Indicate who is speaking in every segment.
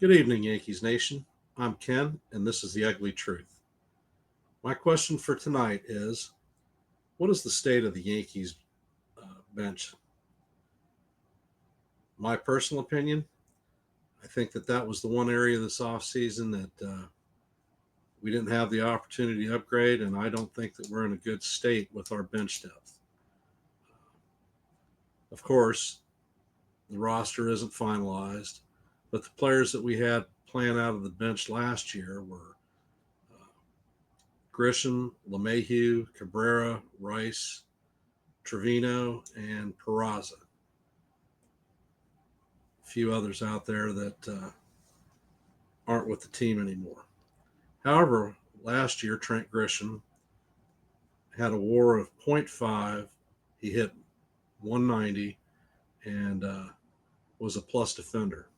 Speaker 1: Good evening, Yankees Nation. I'm Ken, and this is the Ugly Truth. My question for tonight is: what is the state of the Yankees bench? My personal opinion, I think that was the one area this offseason that we didn't have the opportunity to upgrade, and I don't think that we're in a good state with our bench depth. Of course, the roster isn't finalized, but the players that we had playing out of the bench last year were Grisham, LeMahieu, Cabrera, Rice, Trevino, and Peraza. A few others out there that aren't with the team anymore. However, last year, Trent Grisham had a WAR of .5. He hit 190 and was a plus defender.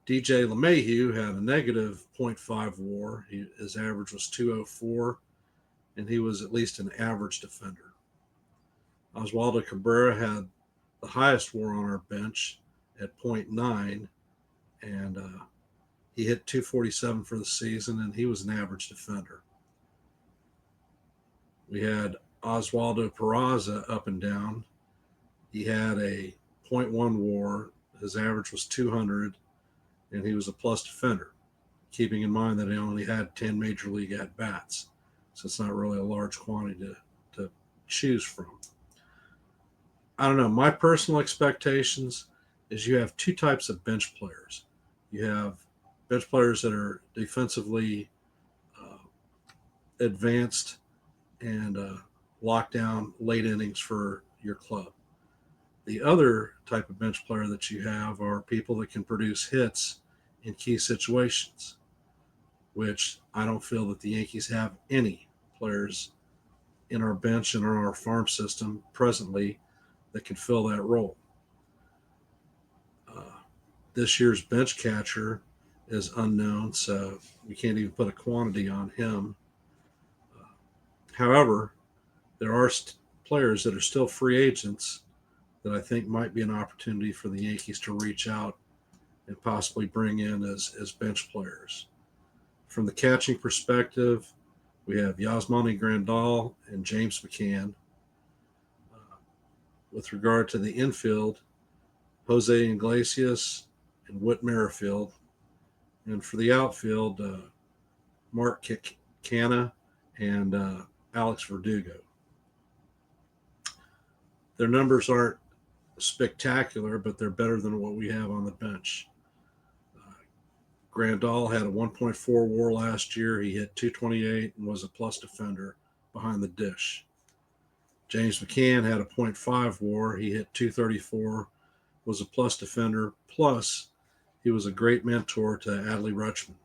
Speaker 1: DJ LeMahieu had a negative .5 WAR. His average was 204, and he was at least an average defender. Oswaldo Cabrera had the highest WAR on our bench at .9, and he hit 247 for the season, and he was an average defender. We had Oswaldo Peraza up and down. He had a .1 WAR. His average was 200, and he was a plus defender, keeping in mind that he only had 10 major league at-bats, so it's not really a large quantity to choose from. I don't know. My personal expectations is you have two types of bench players. You have bench players that are defensively advanced and lock down late innings for your club. The other type of bench player that you have are people that can produce hits in key situations, which I don't feel that the Yankees have any players in our bench and in our farm system presently that can fill that role. This year's bench catcher is unknown, so we can't even put a quantity on him. However, there are players that are still free agents that I think might be an opportunity for the Yankees to reach out and possibly bring in as bench players. From the catching perspective, we have Yasmani Grandal and James McCann. With regard to the infield, Jose Iglesias and Whit Merrifield. And for the outfield, Mark Canna and Alex Verdugo. Their numbers aren't spectacular, but they're better than what we have on the bench. Grandal had a 1.4 WAR last year. He hit 228 and was a plus defender behind the dish. James McCann had a .5 WAR. He hit 234, was a plus defender, plus he was a great mentor to Adley Rutschman.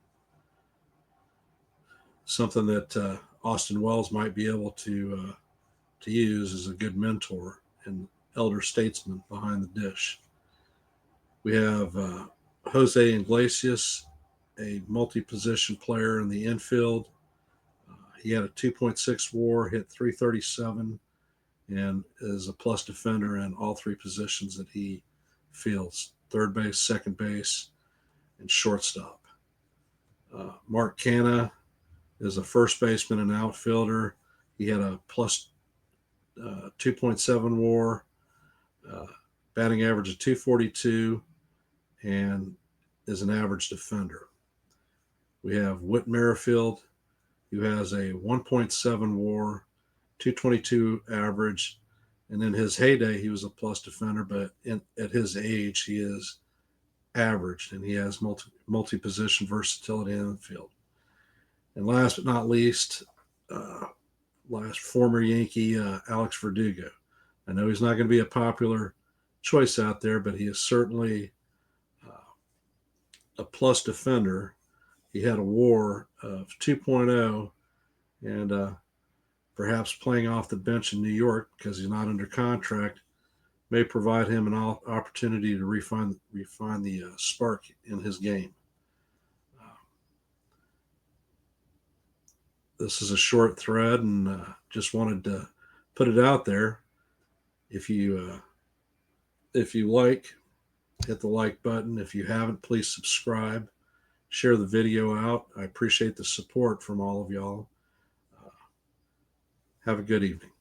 Speaker 1: Something that Austin Wells might be able to use as a good mentor and elder statesman behind the dish. We have Jose Iglesias, a multi-position player in the infield. He had a 2.6 WAR, hit 337, and is a plus defender in all three positions that he fields: third base, second base, and shortstop. Mark Canna is a first baseman and outfielder. He had a plus 2.7 WAR, batting average of 242, and is an average defender. We have Whit Merrifield, who has a 1.7 WAR, 222 average, and in his heyday, he was a plus defender, but at his age, he is average, and he has multi-position versatility in the field. And last but not least, former Yankee Alex Verdugo. I know he's not going to be a popular choice out there, but he is certainly a plus defender. He had a WAR of 2.0, and perhaps playing off the bench in New York because he's not under contract may provide him an opportunity to refine the spark in his game. This is a short thread, and just wanted to put it out there. If you like, hit the like button. If you haven't, please subscribe. Share the video out. I appreciate the support from all of y'all. Have a good evening.